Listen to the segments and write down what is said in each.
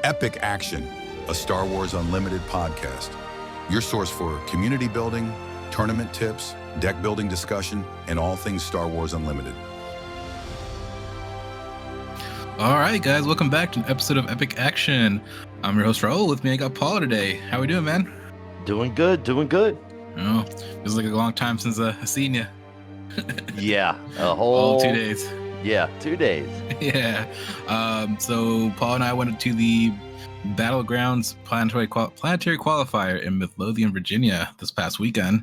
Epic Action, a Star Wars Unlimited podcast. Your source for community building, tournament tips, deck building discussion, and all things Star Wars Unlimited. All right, guys, welcome back to an episode of Epic Action. I'm your host, Raul. With me, I got Paul today. How we doing, man? Doing good. Oh, it was like a long time since I seen you. Yeah, All 2 days. Yeah, 2 days. Yeah. So Paul and I went to the Battlegrounds Planetary Qualifier in Midlothian, Virginia this past weekend.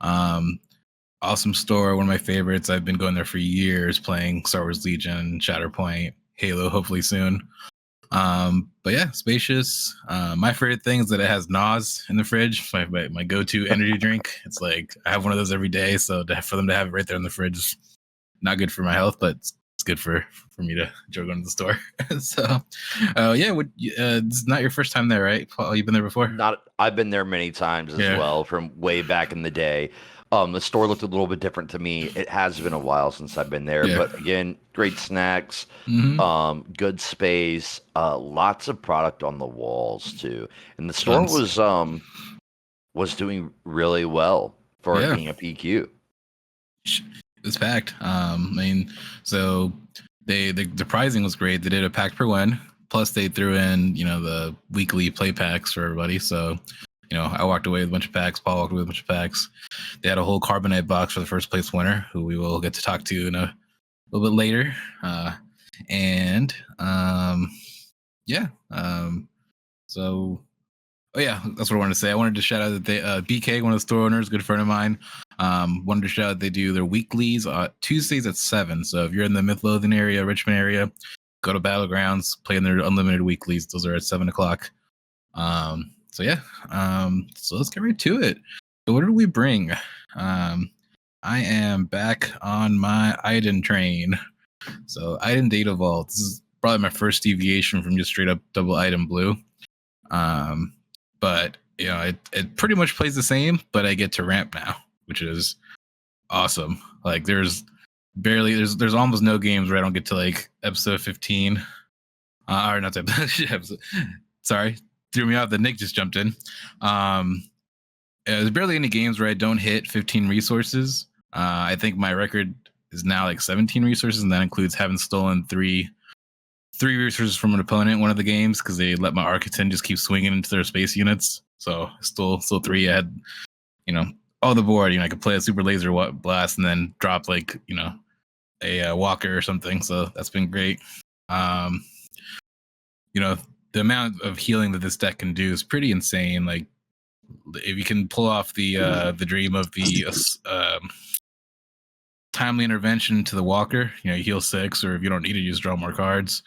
Awesome store, one of my favorites. I've been going there for years, playing Star Wars Legion, Shatterpoint, Halo, hopefully soon. But yeah, spacious. My favorite thing is that it has NOS in the fridge, my go-to energy drink. It's like I have one of those every day, so for them to have it right there in the fridge is not good for my health, but it's good for me to enjoy going to the store. So, yeah, this is not your first time there, right, Paul? You've been there before? I've been there many times as well, from way back in the day. The store looked a little bit different to me. It has been a while since I've been there, but again, great snacks, good space, lots of product on the walls too, and the store was doing really well for being a PQ. It was packed. So the pricing was great. They did a pack per win, plus they threw in the weekly play packs for everybody. So I walked away with a bunch of packs. Paul walked away with a bunch of packs. They had a whole carbonite box for the first place winner, who we will get to talk to in a little bit later. That's what I wanted to say. I wanted to shout out that BK, one of the store owners, good friend of mine, wanted to shout out they do their weeklies Tuesdays at 7. So if you're in the Midlothian area, Richmond area, go to Battlegrounds, play in their unlimited weeklies. Those are at 7 o'clock. So let's get right to it. So what did we bring? I am back on my Iden train. So Iden Data Vault. This is probably my first deviation from just straight up double Iden blue. But it pretty much plays the same, but I get to ramp now, which is awesome. Like there's almost no games where I don't get to like episode 15. Or not episode. Sorry, threw me off. The Nick just jumped in. There's barely any games where I don't hit 15 resources. I think my record is now like 17 resources, and that includes having stolen three resources from an opponent one of the games because they let my Architon just keep swinging into their space units. So still 3. I had all the board. I could play a super laser blast and then drop like a walker or something. So that's been great. The amount of healing that this deck can do is pretty insane. Like if you can pull off the dream of the timely intervention to the walker, you heal 6, or if you don't need to use draw more cards.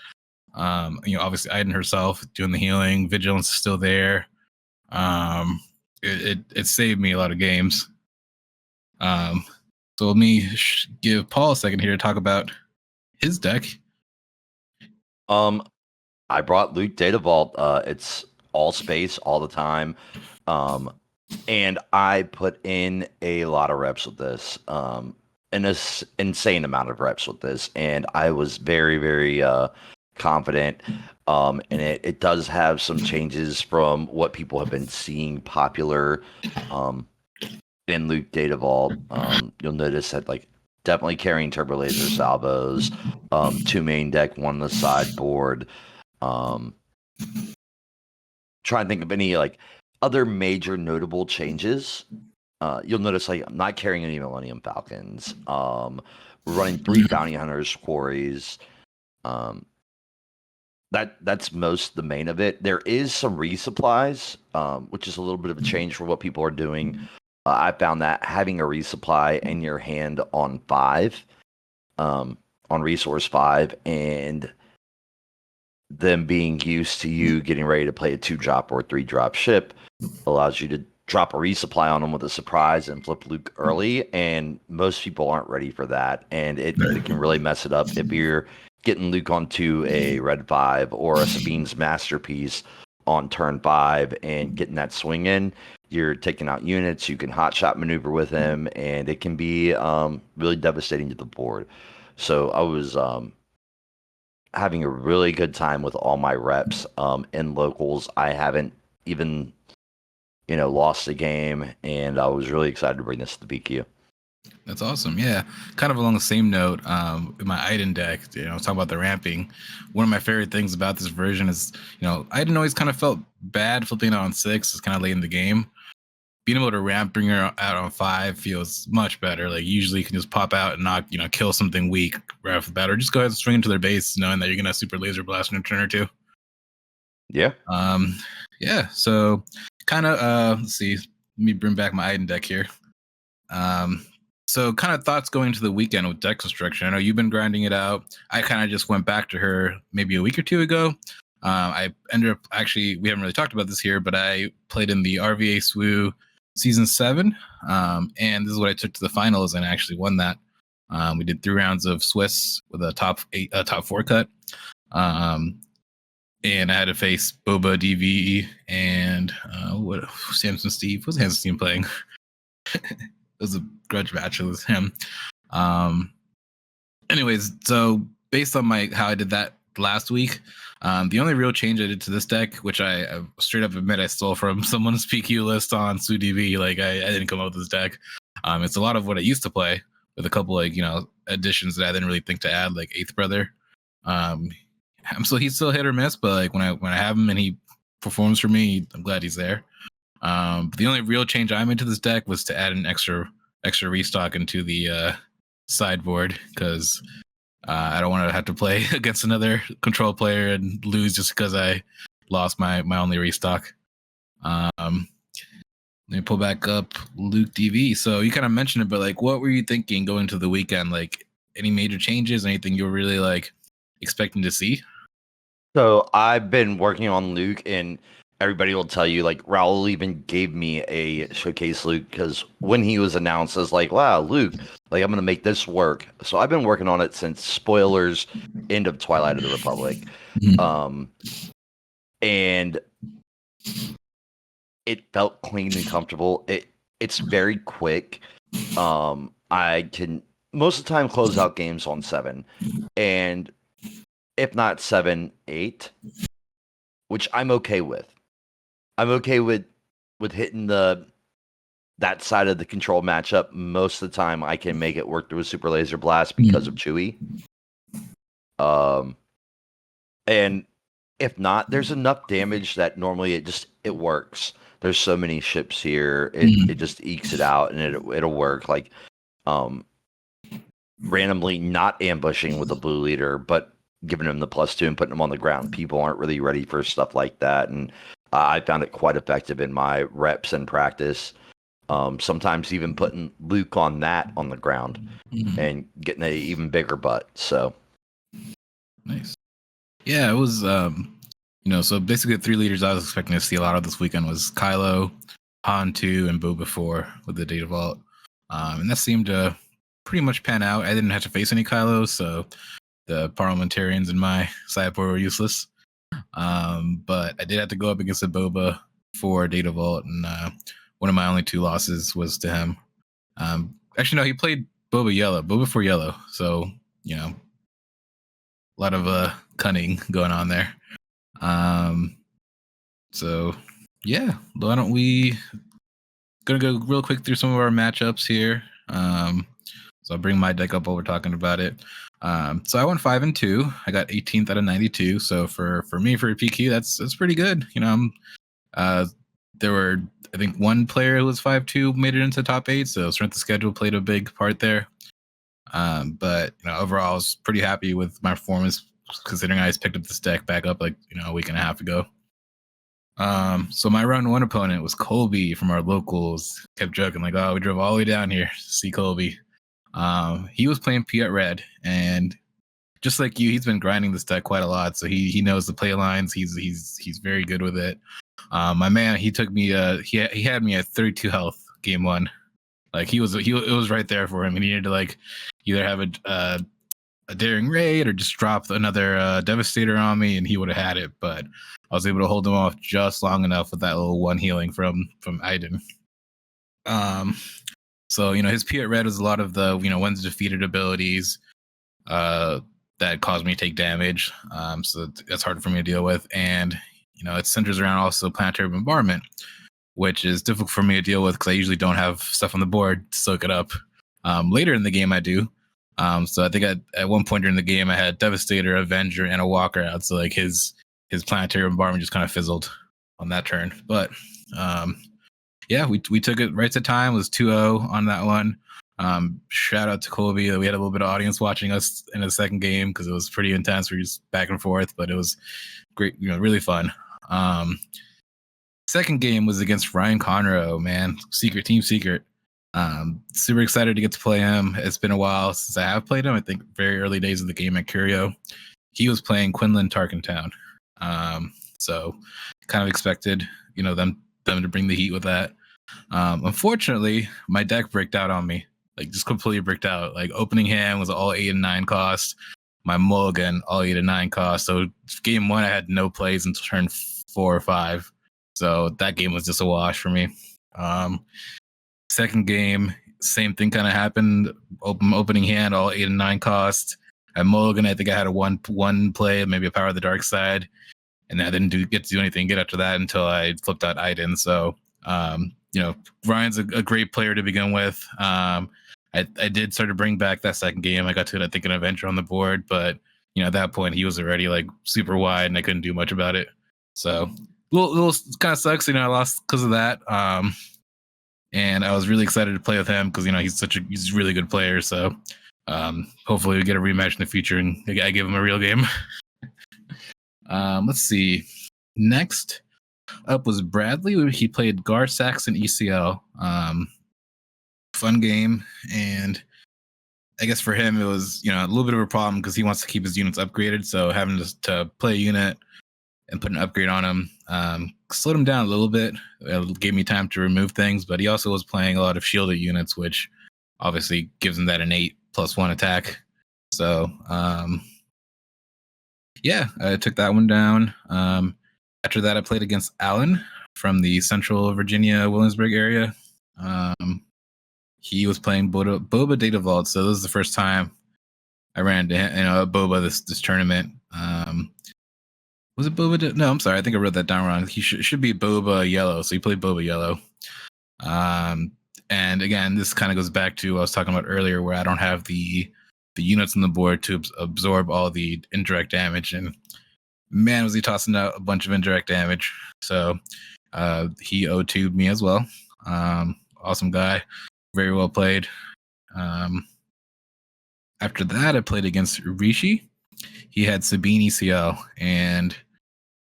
Obviously Iden herself doing the healing, vigilance is still there. It saved me a lot of games. So let me give Paul a second here to talk about his deck. I brought Luke Data Vault. It's all space all the time. And I put in a lot of reps with this. An insane amount of reps with this. And I was very, very confident. And it does have some changes from what people have been seeing popular in Luke Data Vault. You'll notice that definitely carrying turbo laser salvos, 2 main deck, 1 on the sideboard. Try and think of any other major notable changes. You'll notice I'm not carrying any Millennium Falcons. We're running 3 bounty hunters, quarries. That's most the main of it. There is some resupplies, which is a little bit of a change for what people are doing. I found that having a resupply in your hand on 5, on resource 5, and them being used to you getting ready to play a 2-drop or a 3-drop ship allows you to drop a resupply on them with a surprise and flip Luke early, and most people aren't ready for that, and it can really mess it up if you're getting Luke onto a red 5 or a Sabine's Masterpiece on turn 5 and getting that swing in. You're taking out units, you can hotshot maneuver with him, and it can be really devastating to the board. So I was having a really good time with all my reps. In locals, I haven't even, lost a game, and I was really excited to bring this to the BQ. That's awesome. Yeah. Kind of along the same note, in my Iden deck, talking about the ramping. One of my favorite things about this version is, Iden always kind of felt bad flipping out on 6. It's kind of late in the game. Being able to ramp, bring her out on 5 feels much better. Like usually you can just pop out and knock, kill something weak right off the bat, or just go ahead and swing into their base, knowing that you're gonna super laser blast in a turn or two. Yeah. Yeah. So kind of let's see. Let me bring back my Iden deck here. So kind of thoughts going into the weekend with deck construction. I know you've been grinding it out. I kind of just went back to her maybe a week or two ago. I ended up actually, we haven't really talked about this here, but I played in the RVA SWU season 7. And this is what I took to the finals and actually won that. We did 3 rounds of Swiss with a top 4 cut. And I had to face Boba DV and Samson Steve. What's Samson Steve playing? It was a grudge match with him. Anyways, so based on how I did that last week, the only real change I did to this deck, which I straight up admit I stole from someone's PQ list on SUDV, like I didn't come up with this deck. It's a lot of what I used to play with a couple additions that I didn't really think to add, like Eighth Brother. He's still hit or miss, but like when I have him and he performs for me, I'm glad he's there. But the only real change I made to this deck was to add an extra restock into the sideboard because I don't want to have to play against another control player and lose just because I lost my only restock. Let me pull back up Luke DV. So you kind of mentioned it, but like, what were you thinking going to the weekend? Like, any major changes? Anything you were really like expecting to see? So I've been working on Luke, and everybody will tell you, like, Raul even gave me a showcase Luke because when he was announced, I was like, wow, Luke, like, I'm going to make this work. So I've been working on it since, spoilers, end of Twilight of the Republic. And it felt clean and comfortable. It's very quick. I can, most of the time, close out games on 7. And if not 7, 8, which I'm okay with. I'm okay with hitting that side of the control matchup. Most of the time, I can make it work through a super laser blast because of Chewie. And if not, there's enough damage that normally it works. There's so many ships here, it just ekes it out, and it'll work. Like, randomly not ambushing with a blue leader, but giving him the +2 and putting him on the ground. People aren't really ready for stuff like that, and I found it quite effective in my reps and practice. Sometimes even putting Luke on the ground and getting an even bigger butt. So nice. Yeah, it was so basically the 3 leaders I was expecting to see a lot of this weekend was Kylo, Han 2, and Boba 4 with the data vault. And that seemed to pretty much pan out. I didn't have to face any Kylo, so the parliamentarians in my sideboard were useless. But I did have to go up against a Boba for data vault, and one of my only 2 losses was to him. Actually, no, he played Boba for yellow. So, a lot of cunning going on there. So yeah, why don't we gonna go real quick through some of our matchups here. So I'll bring my deck up while we're talking about it. So I went 5-2. I got 18th out of 92. So for me, for a PQ, that's pretty good. There were, I think, one player who was 5-2 made it into top 8. So strength of schedule played a big part there. But overall, I was pretty happy with my performance considering I just picked up this deck back up like a week and a half ago. So my round 1 opponent was Colby from our locals. Kept joking like, oh, we drove all the way down here to see Colby. He was playing Piet Red, and just like you, he's been grinding this deck quite a lot, so he knows the play lines. He's very good with it. My man, he took me. He had me at 32 health game 1. Like it was right there for him. He needed to like either have a daring raid or just drop another devastator on me, and he would have had it. But I was able to hold him off just long enough with that little 1 healing from Iden. So his Piet Red was a lot of the when's defeated abilities. That that caused me to take damage. So that's hard for me to deal with. And, it centers around also planetary bombardment, which is difficult for me to deal with because I usually don't have stuff on the board to soak it up. Later in the game, I do. So I think at one point during the game, I had Devastator, Avenger, and a Walker out. So like his planetary bombardment just kind of fizzled on that turn. But yeah, we took it right to time. It was 2-0 on that one. Shout out to Colby. We had a little bit of audience watching us in the second game because it was pretty intense. We were just back and forth, but it was great, really fun. Second game was against Ryan Conroe, man. Team secret. Super excited to get to play him. It's been a while since I have played him. I think very early days of the game at Curio. He was playing Quinlan Tarkentown. So kind of expected, them to bring the heat with that. Unfortunately, my deck bricked out on me. Like just completely bricked out. Like opening hand was all 8 and 9 cost. My mulligan all 8 and 9 cost. So game 1 I had no plays until turn 4 or 5. So that game was just a wash for me. Second game, same thing kind of happened. Opening hand, all 8 and 9 cost. At mulligan, I think I had a one play, maybe a Power of the Dark Side, and I didn't get to do anything good after that until I flipped out Iden. So, Ryan's a great player to begin with. I did start to bring back that second game. I got to, I think, an Avenger on the board, but at that point he was already like super wide, and I couldn't do much about it. So, little kind of sucks. I lost because of that. And I was really excited to play with him because he's a really good player. So hopefully we get a rematch in the future and I give him a real game. Let's see. Next up was Bradley. He played Gar Saxon ECL. Fun game, and I guess for him it was a little bit of a problem because he wants to keep his units upgraded. So having to play a unit and put an upgrade on him slowed him down a little bit. It gave me time to remove things, but he also was playing a lot of shielded units, which obviously gives him that innate +1 attack. So yeah, I took that one down. After that, I played against Alan from the Central Virginia Williamsburg area. He was playing Boba Data Vault, so this is the first time I ran into Boba this tournament. Was it Boba? No, I'm sorry. I think I wrote that down wrong. He should be Boba Yellow. So he played Boba Yellow. And again, this kind of goes back to what I was talking about earlier, where I don't have the units on the board to absorb all the indirect damage. And man, was he tossing out a bunch of indirect damage. So he O2'd me as well. Awesome guy. Very well played. After that, I played against Rishi. He had Sabine ECL, and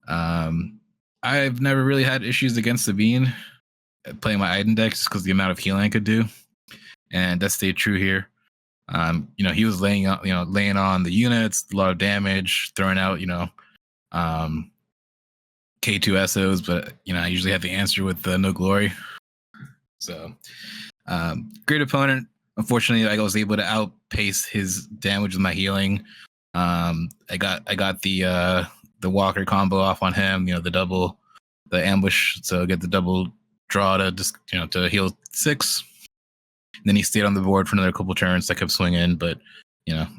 I've never really had issues against Sabine playing my Iden deck just because the amount of healing I could do, and that stayed true here. He was laying on the units, a lot of damage, throwing out K2 SOs, but I usually have the answer with no glory. So great opponent. Unfortunately, I was able to outpace his damage with my healing. I got the Walker combo off on him, the ambush, so get the double draw to just to heal 6. And then he stayed on the board for another couple turns. I kept swinging, but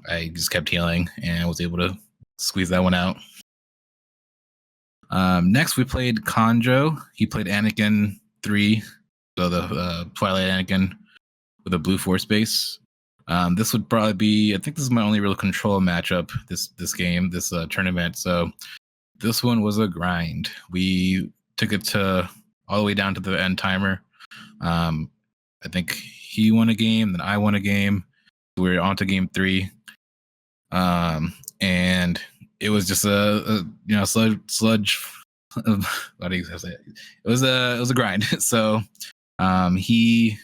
I just kept healing and was able to squeeze that one out. Next we played Conjo. He played Anakin 3, so the Twilight Anakin with a blue force base. This would probably be, I think this is my only real control matchup this tournament. So this one was a grind. We took it all the way down to the end timer. I think he won a game, then I won a game. We were on to game 3. And it was just a sludge. What do you say? It was a grind. So he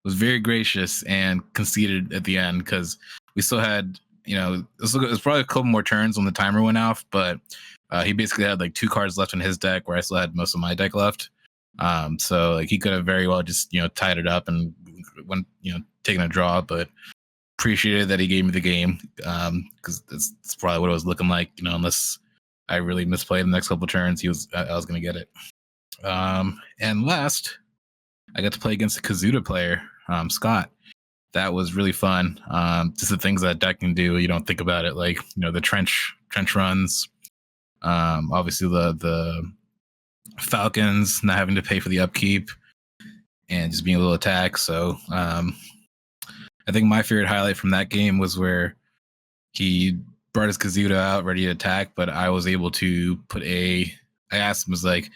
was very gracious and conceded at the end because we still had, it was probably a couple more turns when the timer went off, but he basically had like 2 cards left in his deck where I still had most of my deck left. So like he could have very well just, tied it up and went, taken a draw, but appreciated that he gave me the game because that's probably what it was looking like, unless I really misplayed the next couple of turns, I was going to get it. And last, I got to play against a Kazuda player, Scott. that was really fun. Just the things that deck can do, you don't think about it, like the trench runs. Obviously the Falcons not having to pay for the upkeep and just being a little attack. So I think my favorite highlight from that game was where he brought his Kazuda out ready to attack, but I was able to put I asked him, was like,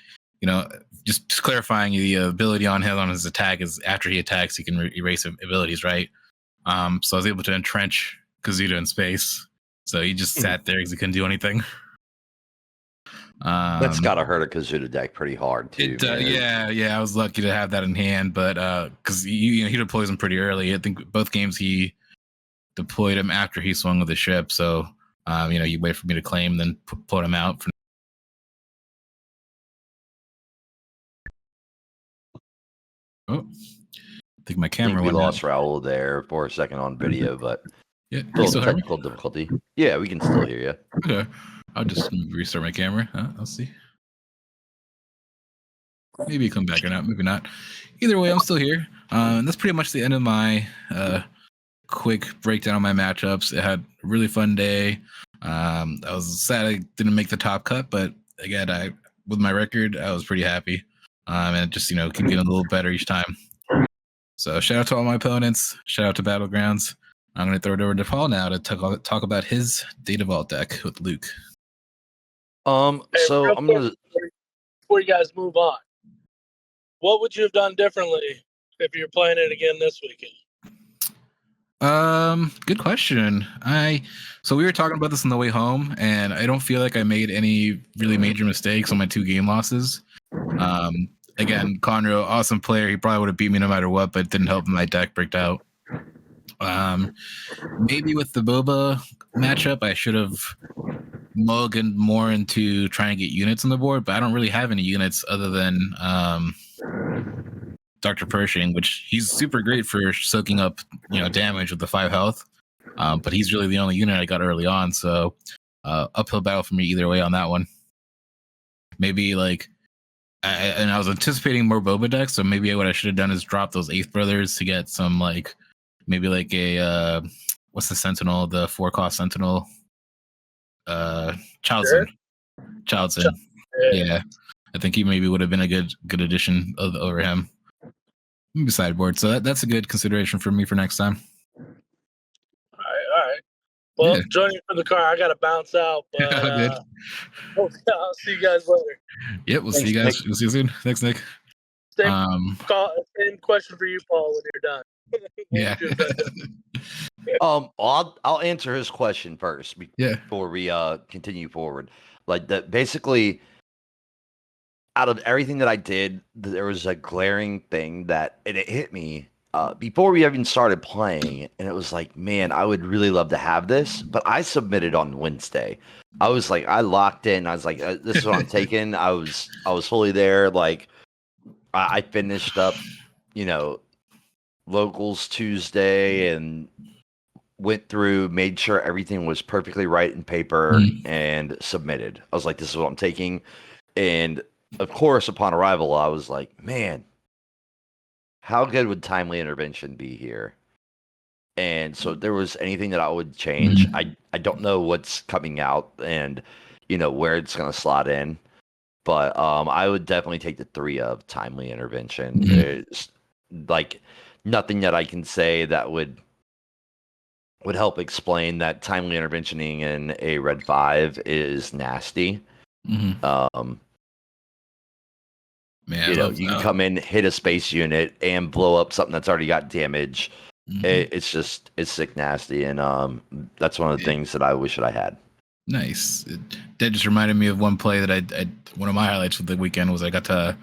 just clarifying the ability on his attack is after he attacks, he can erase abilities, right? So I was able to entrench Kazuda in space. So he just sat there because he couldn't do anything. That's gotta hurt a Kazuda deck pretty hard too. Yeah. I was lucky to have that in hand, but because he deploys him pretty early. I think both games he deployed him after he swung with the ship. So you wait for me to claim, then put him out. I think my camera. I think we lost Raul there for a second on video, but yeah, still technical difficulty. Yeah, we can still hear you. Okay, I'll just restart my camera. I'll see. Maybe come back or not. Maybe not. Either way, I'm still here. That's pretty much the end of my quick breakdown of my matchups. It had a really fun day. I was sad I didn't make the top cut, but again, with my record, I was pretty happy. And just keep getting a little better each time. So shout out to all my opponents. Shout out to Battlegrounds. I'm going to throw it over to Paul now to talk about his Data Vault deck with Luke. So I'm gonna, before you guys move on, what would you have done differently if you're playing it again this weekend? Good question. So we were talking about this on the way home, and I don't feel like I made any really major mistakes on my 2 game losses. Again, Conroe, awesome player. He probably would have beat me no matter what, but it didn't help my deck bricked out. Maybe with the Boba matchup, I should have mulliganed more into trying to get units on the board, but I don't really have any units other than Dr. Pershing, which he's super great for soaking up damage with the 5 health. But he's really the only unit I got early on, so uphill battle for me either way on that one. Maybe I was anticipating more Boba decks, so maybe what I should have done is drop those 8th brothers to get some maybe a what's the Sentinel, the 4-cost Sentinel, Childson. Yeah, I think he maybe would have been a good addition over him. Maybe sideboard, so that's a good consideration for me for next time. All right. Well, joining for the car, I gotta bounce out, but I'll see you guys later. Yep, we'll see you guys. We'll see you soon. Thanks, Nick. Same question for you, Paul, when you're done. Yeah. I'll answer his question first before we continue forward. Basically, out of everything that I did, there was a glaring thing that it hit me before we even started playing, and it was like, man, I would really love to have this, but I submitted on Wednesday. I was like, I locked in. I was like, this is what I'm taking. I was fully there. I finished up, locals Tuesday and went through, made sure everything was perfectly right in paper and submitted. I was like, this is what I'm taking. And of course, upon arrival, I was like, man, how good would timely intervention be here? And so if there was anything that I would change, I don't know what's coming out and, where it's going to slot in. But I would definitely take the 3 of timely intervention. There's nothing that I can say that would help explain that timely interventioning in a red 5 is nasty. Man, you can come in, hit a space unit, and blow up something that's already got damage. It's sick nasty, and that's one of the things that I wish that I had. Nice. That just reminded me of one play that I one of my highlights of the weekend was I got to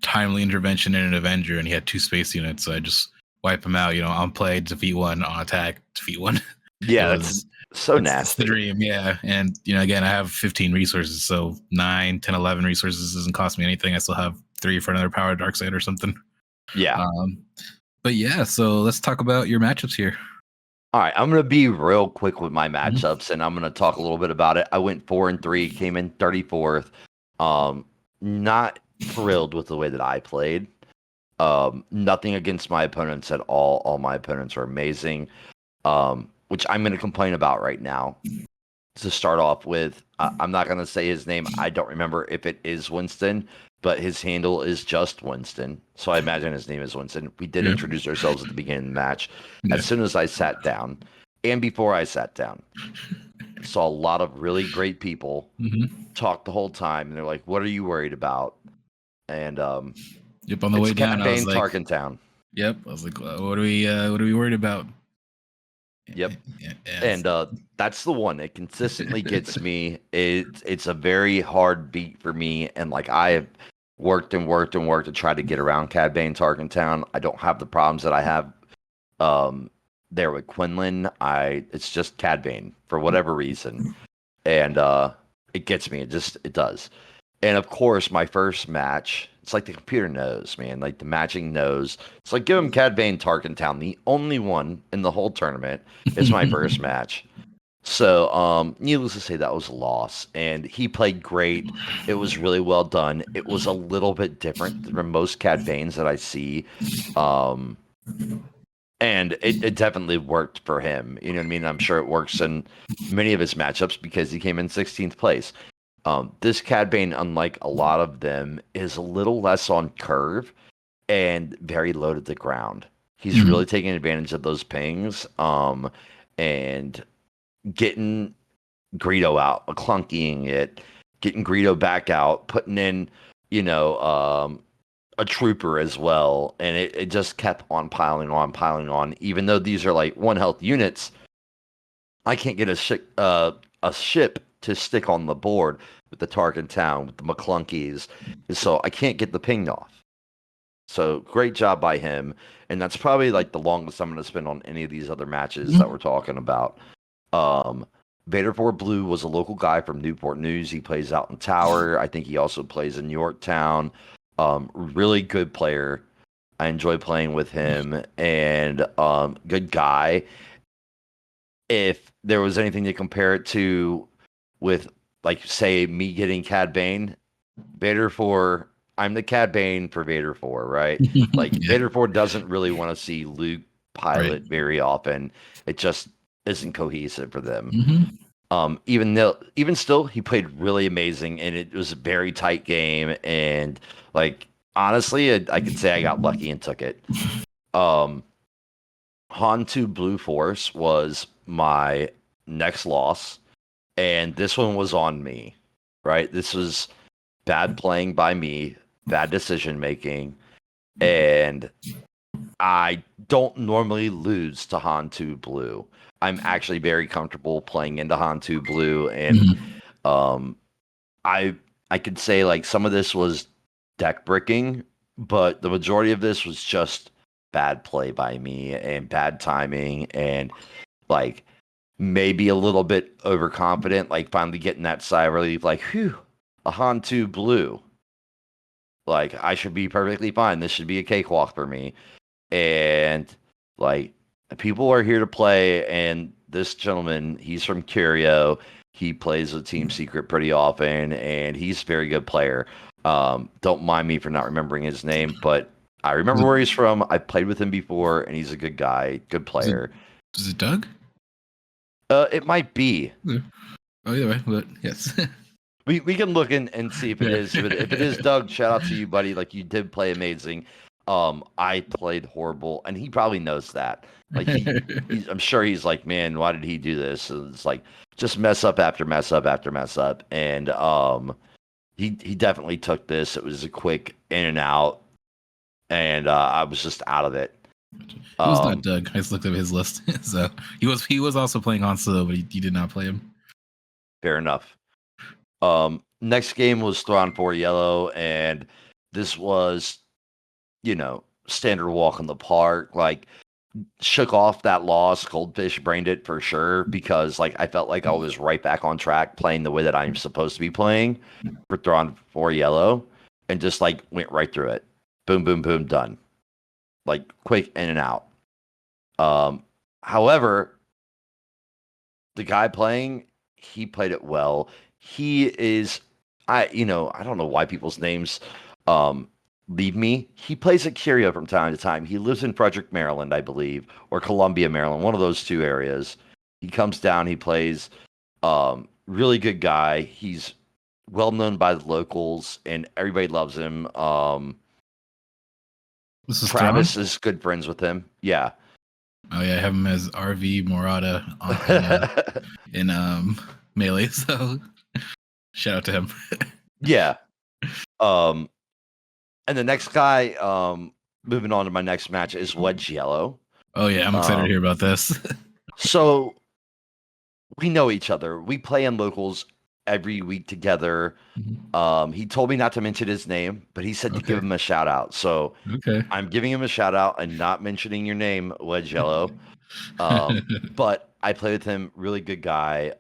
timely intervention in an Avenger, and he had 2 space units, so I just wipe him out. On play, defeat 1, on attack, defeat 1. Yeah, that's so nasty. That's the dream, yeah. And again, I have 15 resources, so 9, 10, 11 resources doesn't cost me anything. I still have 3 for another power dark side or something. Yeah. But yeah, so let's talk about your matchups here. All right, I'm going to be real quick with my matchups, and I'm going to talk a little bit about it. I went 4-3, came in 34th. Not thrilled with the way that I played. Nothing against my opponents at all. All my opponents are amazing. Which I'm going to complain about right now. To start off with, I'm not going to say his name. I don't remember if it is Winston, but his handle is just Winston. So I imagine his name is Winston. We did introduce ourselves at the beginning of the match. Yeah. As soon as I sat down, and before I sat down, saw a lot of really great people talk the whole time, and they're like, "What are you worried about?" And yep, on the way down, Cad I was Bane, like, Tarkentown. Yep, I was like, what are we worried about? Yep. Yeah. And that's the one that consistently gets me. It's a very hard beat for me, and like I have worked and worked and worked to try to get around Cad Bane, Tarkentown. I don't have the problems that I have there with Quinlan. It's just Cad Bane for whatever reason, and it gets me. It does. And of course, my first match, it's like the computer knows, man. Like the matching knows. It's like give him Cad Bane, Tarkentown. The only one in the whole tournament is my first match. So, needless to say, that was a loss. And he played great. It was really well done. It was a little bit different from most Cad Banes that I see. And it definitely worked for him. You know what I mean? I'm sure it works in many of his matchups because he came in 16th place. This Cad Bane, unlike a lot of them, is a little less on curve and very low to the ground. He's really taking advantage of those pings and getting Greedo out, clunkying it, getting Greedo back out, putting in, a trooper as well. And it just kept on piling on. Even though these are like 1 health units, I can't get a ship to stick on the board with the Tarkin Town, with the McClunkies. So I can't get the ping off. So great job by him. And that's probably like the longest I'm going to spend on any of these other matches that we're talking about. Vader 4 Blue was a local guy from Newport News. He plays out in Tower. I think he also plays in Yorktown. Really good player. I enjoy playing with him, and good guy. If there was anything to compare it to with, like, say, me getting Cad Bane, Vader 4, I'm the Cad Bane for Vader 4, right? Like, Vader 4 doesn't really want to see Luke pilot very often. It just isn't cohesive for them. Even still, he played really amazing, and it was a very tight game. And like honestly, I could say I got lucky and took it. Han 2 Blue Force was my next loss, and this one was on me. Right, this was bad playing by me, bad decision making, and I don't normally lose to Han 2 Blue. I'm actually very comfortable playing into Han 2 Blue, and I could say like some of this was deck bricking, but the majority of this was just bad play by me and bad timing, and like maybe a little bit overconfident, like finally getting that sigh of relief, like, whew, a Han 2 Blue. Like, I should be perfectly fine. This should be a cakewalk for me. And like, people are here to play, and this gentleman, he's from Curio. He plays with Team Secret pretty often, and he's a very good player. Don't mind me for not remembering his name, but I remember where he's from. I played with him before, and he's a good guy, good player. Is it Doug? It might be. Oh, either way, but yes. We can look and see if it is. If it is Doug, shout out to you, buddy. Like, you did play amazing. I played horrible, and he probably knows that. Like, I'm sure he's like, man, why did he do this? And it's like just mess up after mess up after mess up, and he definitely took this. It was a quick in and out, and I was just out of it. It was not Doug. I just looked up his list, so he was also playing Han Solo, but he did not play him. Fair enough. Next game was Thrawn 4 Yellow, and this was, standard walk in the park. Like, shook off that loss, goldfish brained it for sure, because like I felt like I was right back on track playing the way that I'm supposed to be playing for Thrawn 4 Yellow, and just like went right through it. Boom, boom, boom, done. Like, quick in and out. However, the guy playing, he played it well. He is, I don't know why people's names leave me. He plays at Curio from time to time. He lives in Frederick, Maryland, I believe, or Columbia, Maryland, one of those two areas. He comes down, he plays. Really good guy. He's well known by the locals, and everybody loves him. This is Travis Thrawn? is good friends with him. Yeah. Oh yeah, I have him as RV Morata in Melee. So shout out to him. Yeah. And the next guy, moving on to my next match, is Wedge Yellow. Oh yeah, I'm excited to hear about this. So we know each other. We play in locals every week together. He told me not to mention his name, but he said to give him a shout out. So I'm giving him a shout out and not mentioning your name, Wedge Yellow. But I play with him. Really good guy.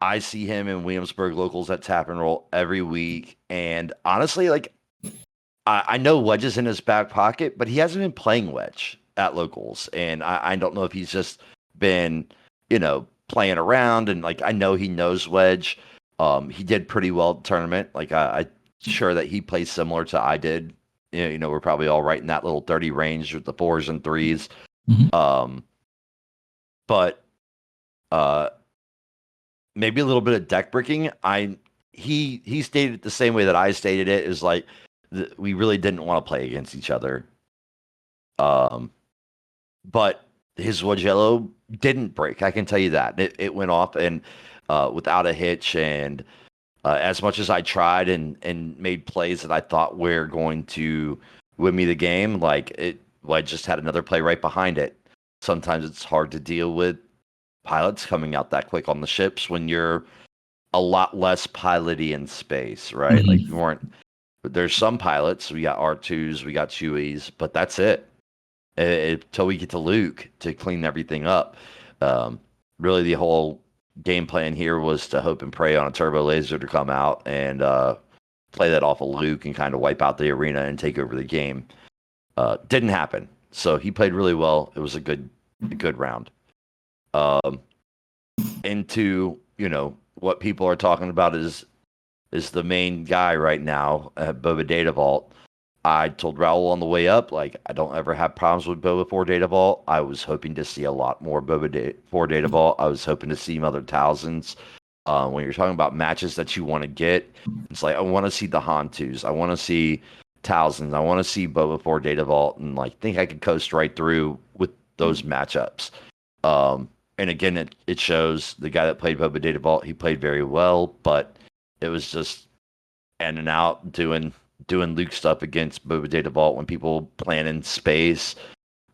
I see him in Williamsburg locals at Tap and Roll every week. And honestly, like, I know Wedge is in his back pocket, but he hasn't been playing Wedge at locals. And I don't know if he's just been, playing around. And like, I know he knows Wedge. He did pretty well at the tournament. Like, I'm sure that he plays similar to I did. We're probably all right in that little 30 range with the 4s and 3s. But maybe a little bit of deck bricking. He stated it the same way that I stated it, is like we really didn't want to play against each other. But his Wedge Yellow didn't break. I can tell you that it went off and without a hitch. And as much as I tried and made plays that I thought were going to win me the game, I just had another play right behind it. Sometimes it's hard to deal with pilots coming out that quick on the ships when you're a lot less piloty in space, right? Like you weren't. There's some pilots. We got R2s, we got Chewies, but that's it. Until we get to Luke to clean everything up. Really, the whole game plan here was to hope and pray on a turbo laser to come out and play that off of Luke and kind of wipe out the arena and take over the game. Didn't happen. So he played really well. It was a good round. Into what people are talking about is the main guy right now, Boba Data Vault. I told Raul on the way up, like, I don't ever have problems with Boba 4 Data Vault. I was hoping to see a lot more Boba 4 Data Vault. I was hoping to see Mother Talzins. When you're talking about matches that you want to get, it's like, I want to see the Hantus. I want to see Talzins. I want to see Boba 4 Data Vault, and think I could coast right through with those matchups. And again, it shows the guy that played Boba Data Vault, he played very well, but it was just in and out doing Luke stuff against Boba Data Vault when people plan in space.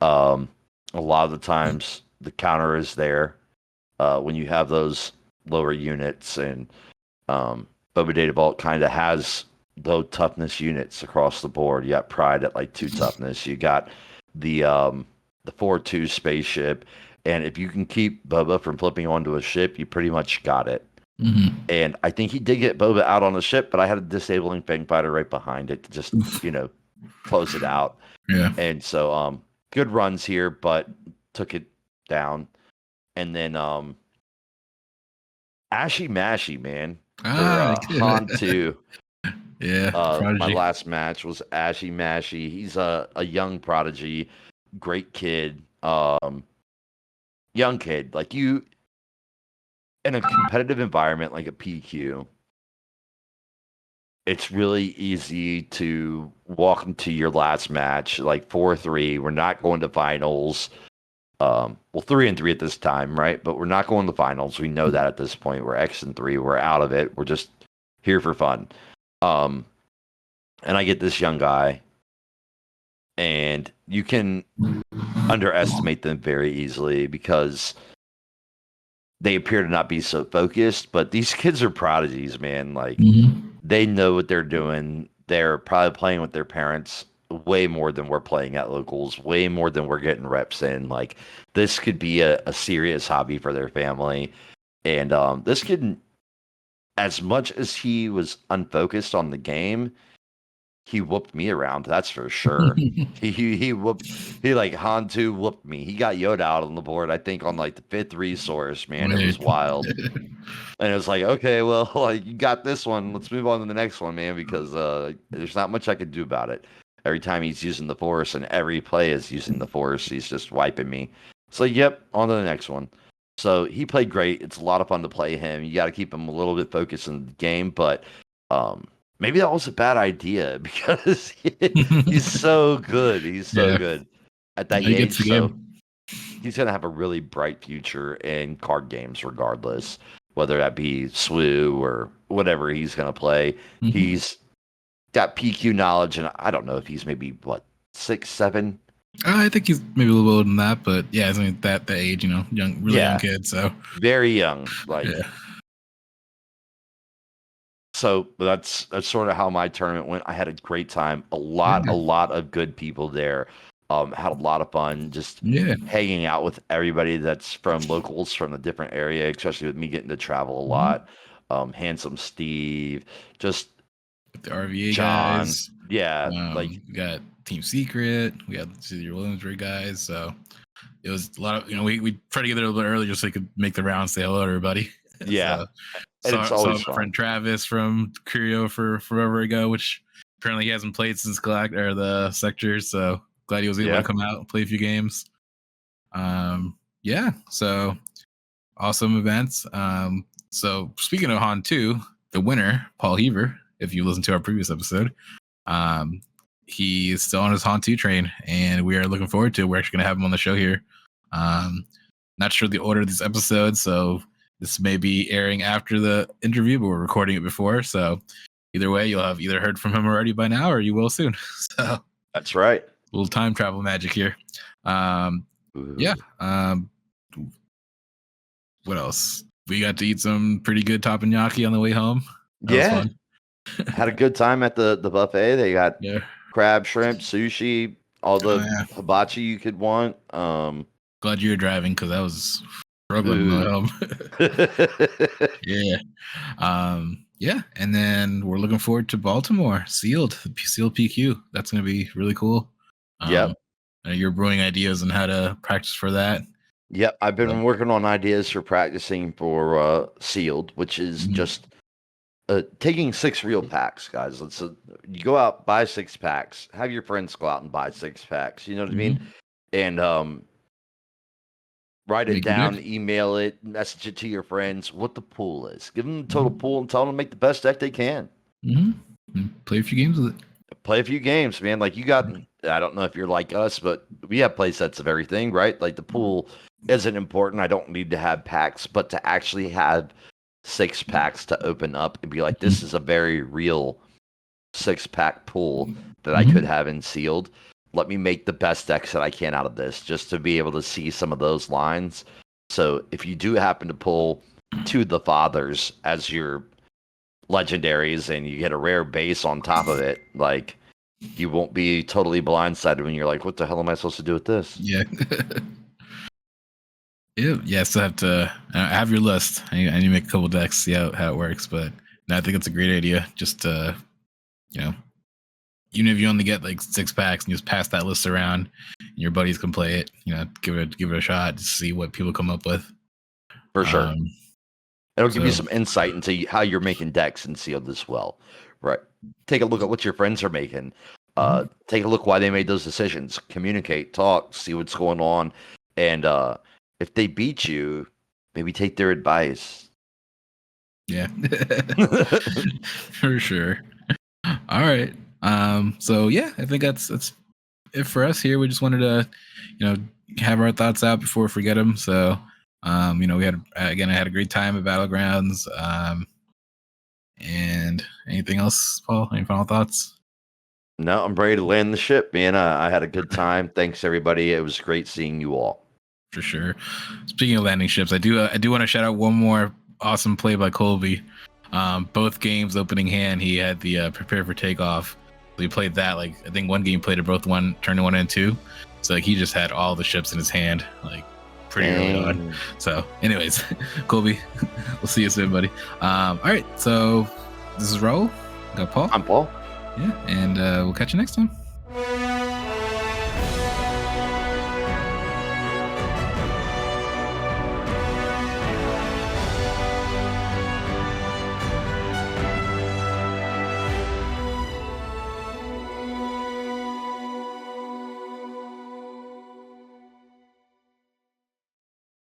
A lot of the times the counter is there when you have those lower units, and Boba Data Vault kind of has low toughness units across the board. You got Pride at 2 toughness. You got the 4-2 spaceship. And if you can keep Boba from flipping onto a ship, you pretty much got it. And I think he did get Boba out on the ship, but I had a disabling Fang Fighter right behind it to just, close it out. Yeah. And so, good runs here, but took it down. And then, Ashy Mashy, man. For Han 2. Yeah. My last match was Ashy Mashy. He's a young prodigy, great kid. Young kid, like you, in a competitive environment like a PQ, it's really easy to walk into your last match like 4-3. We're not going to finals. 3-3 at this time, right? But we're not going to finals. We know that at this point. We're X-3. We're out of it. We're just here for fun. And I get this young guy, and you can underestimate them very easily because they appear to not be so focused, but these kids are prodigies, man. They know what they're doing. They're probably playing with their parents way more than we're playing at locals, way more than we're getting reps in. This could be a serious hobby for their family. And this kid, as much as he was unfocused on the game, he whooped me around. That's for sure. He like Hantu whooped me. He got Yoda out on the board. I think on like the 5th resource. Man, it was wild. And it was like, okay, well, like you got this one. Let's move on to the next one, man, because there's not much I could do about it. Every time he's using the Force and every play is using the Force, he's just wiping me. So, yep, on to the next one. So he played great. It's a lot of fun to play him. You got to keep him a little bit focused in the game, but maybe that was a bad idea because he's so good. He's so good at that age. So he's going to have a really bright future in card games regardless, whether that be SWU or whatever he's going to play. He's got PQ knowledge, and I don't know if he's maybe, 6, 7? I think he's maybe a little older than that, but yeah, I mean that age, young, really young kid. So very young, So that's sort of how my tournament went. I had a great time. A lot of good people there. Had a lot of fun just hanging out with everybody that's from locals from a different area, especially with me getting to travel a lot. Handsome Steve, just the RVA John, guys. We got Team Secret, we had your Williamsburg guys. So it was a lot of we tried to get there a little bit early just so we could make the round, say hello to everybody. Yeah. And it's always fun. My friend Travis from Curio for forever ago, which apparently he hasn't played since the sectors. So glad he was able to come out and play a few games. So awesome events. So speaking of Han 2, the winner, Paul Heaver, if you listen to our previous episode, he is still on his Han 2 train, and we are looking forward to it. We're actually going to have him on the show here. Not sure the order of these episodes, so this may be airing after the interview, but we're recording it before. So either way, you'll have either heard from him already by now or you will soon. So that's right. A little time travel magic here. What else? We got to eat some pretty good teppanyaki on the way home. That was fun. Had a good time at the buffet. They got crab, shrimp, sushi, all the hibachi you could want. Glad you were driving because I was struggling home. And then we're looking forward to Baltimore sealed PQ. That's going to be really cool. You're brewing ideas on how to practice for that. Yep, I've been working on ideas for practicing for sealed, which is just taking 6 real packs, guys. You go out, buy 6 packs, have your friends go out and buy 6 packs. You know what I mean? And write it down, email it, message it to your friends what the pool is. Give them the total pool and tell them to make the best deck they can. Play a few games with it. Play a few games, man. Like you got, I don't know if you're like us, but we have play sets of everything, right? Like the pool isn't important. I don't need to have packs, but to actually have 6 packs to open up and be like, this is a very real 6-pack pool that I could have in sealed. Let me make the best decks that I can out of this, just to be able to see some of those lines. So if you do happen to pull 2 of the Fathers as your legendaries and you get a rare base on top of it, like you won't be totally blindsided when you're like, what the hell am I supposed to do with this? So I have your list. I need to make a couple decks, see how it works. But no, I think it's a great idea. Just even if you only get like 6 packs and you just pass that list around, and your buddies can play it. Give it a shot to see what people come up with. For sure, it'll give you some insight into how you're making decks in sealed as well. Right. Take a look at what your friends are making. Take a look why they made those decisions. Communicate, talk, see what's going on, and if they beat you, maybe take their advice. Yeah, for sure. All right. I think that's it for us here. We just wanted to, have our thoughts out before we forget them. So, I had a great time at Battlegrounds. And anything else, Paul? Any final thoughts? No, I'm ready to land the ship, man. I had a good time. Thanks, everybody. It was great seeing you all. For sure. Speaking of landing ships, I do want to shout out one more awesome play by Colby. Both games opening hand, he had the prepare for takeoff. So he played that, I think one game played it both turn 1 and 2. So he just had all the ships in his hand, pretty early on. So anyways, Colby, we'll see you soon, buddy. All right, so this is Raul. Got Paul. I'm Paul. Yeah, and we'll catch you next time.